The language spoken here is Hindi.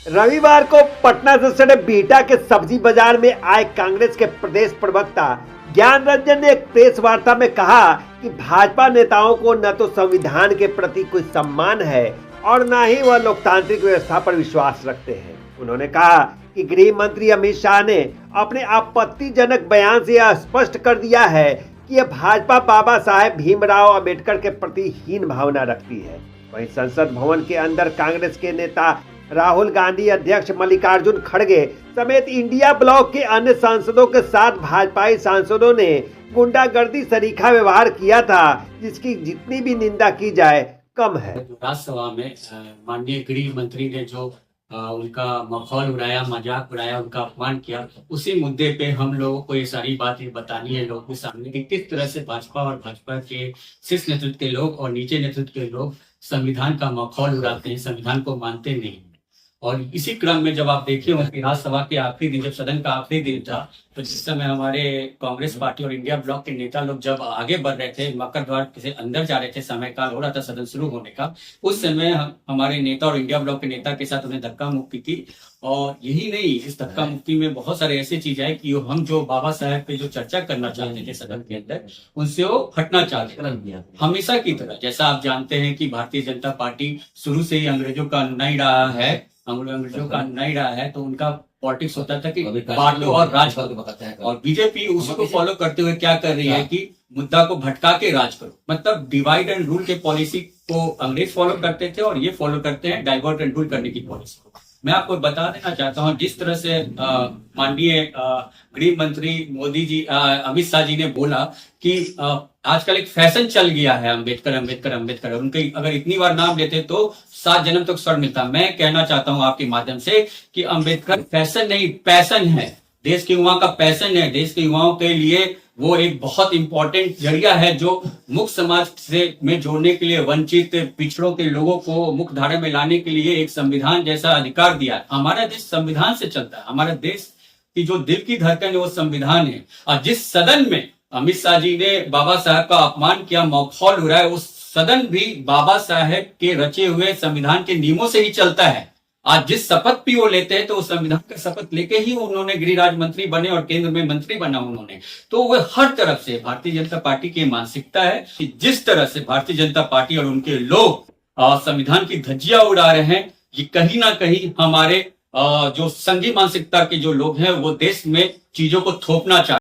रविवार को पटना से सटे बिहटा के सब्जी बाजार में आए कांग्रेस के प्रदेश प्रवक्ता ज्ञान रंजन ने एक प्रेस वार्ता में कहा कि भाजपा नेताओं को न तो संविधान के प्रति कोई सम्मान है और न ही वह लोकतांत्रिक व्यवस्था पर विश्वास रखते हैं। उन्होंने कहा कि गृह मंत्री अमित शाह ने अपने आपत्तिजनक बयान से यह स्पष्ट कर दिया है कि यह भाजपा बाबा साहेब भीमराव अंबेडकर के प्रति हीन भावना रखती है। वहीं संसद भवन के अंदर कांग्रेस के नेता राहुल गांधी, अध्यक्ष मल्लिकार्जुन खड़गे समेत इंडिया ब्लॉक के अन्य सांसदों के साथ भाजपाई सांसदों ने गुंडागर्दी सरीखा व्यवहार किया था, जिसकी जितनी भी निंदा की जाए कम है। राज्यसभा में माननीय गृह मंत्री ने जो उनका मखौल उड़ाया, मजाक उड़ाया, उनका अपमान किया, उसी मुद्दे पे हम लोगों को ये सारी बातें बतानी है लोगों के सामने कि किस तरह से भाजपा और भाजपा के शीर्ष नेतृत्व के लोग और नीचे नेतृत्व के लोग संविधान का मखौल उड़ाते हैं, संविधान को मानते नहीं। और इसी क्रम में जब आप देखे हो कि राज्यसभा के आखिरी दिन, जब सदन का आखिरी दिन था, तो जिस समय हमारे कांग्रेस पार्टी और इंडिया ब्लॉक के नेता लोग जब आगे बढ़ रहे थे, मकर द्वार से अंदर जा रहे थे, समय काल हो रहा था सदन शुरू होने का, उस समय हमारे नेता और इंडिया ब्लॉक के नेता के साथ उन्हें धक्का मुक्की की। और यही नहीं, इस धक्का मुक्की में बहुत सारे ऐसी चीजें हैं कि हम जो बाबा साहेब पे जो चर्चा करना चाहते थे सदन के अंदर, उनसे वो हटना चाहते थे। हमेशा की तरह, जैसा आप जानते हैं कि भारतीय जनता पार्टी शुरू से ही अंग्रेजों का अनुयायी रहा है, अंग्रेजों का अनुयायी रहा है, तो उनका पॉलिटिक्स होता था कि बांटो और राज करो। और बीजेपी उसी को फॉलो करते हुए क्या कर रही है कि मुद्दा को भटका के राज करो, मतलब डिवाइड एंड रूल के पॉलिसी को अंग्रेज फॉलो करते थे और ये फॉलो करते हैं डाइवर्ट एंड रूल करने की पॉलिसी को। मैं आपको बता देना चाहता हूं, जिस तरह से माननीय गृह मंत्री मोदी जी, अमित शाह जी ने बोला कि आजकल एक फैशन चल गया है अंबेडकर अंबेडकर अंबेडकर, उनके अगर इतनी बार नाम लेते तो 7 जन्म तक स्वर मिलता। मैं कहना चाहता हूं आपके माध्यम से कि अंबेडकर फैशन नहीं, पैशन है, देश के युवाओं का पैशन है। देश के युवाओं के लिए वो एक बहुत इंपॉर्टेंट जरिया है जो मुक्त समाज से में जोड़ने के लिए, वंचित पिछड़ों के लोगों को मुख्य धारा में लाने के लिए एक संविधान जैसा अधिकार दिया। हमारा देश संविधान से चलता है, हमारा देश की जो दिल की धड़कन है वो संविधान है। और जिस सदन में अमित शाह जी ने बाबा साहब का अपमान किया, मखौल उड़ाया, उस सदन भी बाबा साहेब के रचे हुए संविधान के नियमों से ही चलता है। आज जिस शपथ भी वो लेते हैं तो उस संविधान का शपथ लेके ही उन्होंने गृह राज्य मंत्री बने और केंद्र में मंत्री बना उन्होंने। तो वो हर तरफ से भारतीय जनता पार्टी की मानसिकता है कि जिस तरह से भारतीय जनता पार्टी और उनके लोग संविधान की धज्जियां उड़ा रहे हैं, ये कहीं ना कहीं हमारे जो संघी मानसिकता के जो लोग हैं वो देश में चीजों को थोपना चाहते हैं।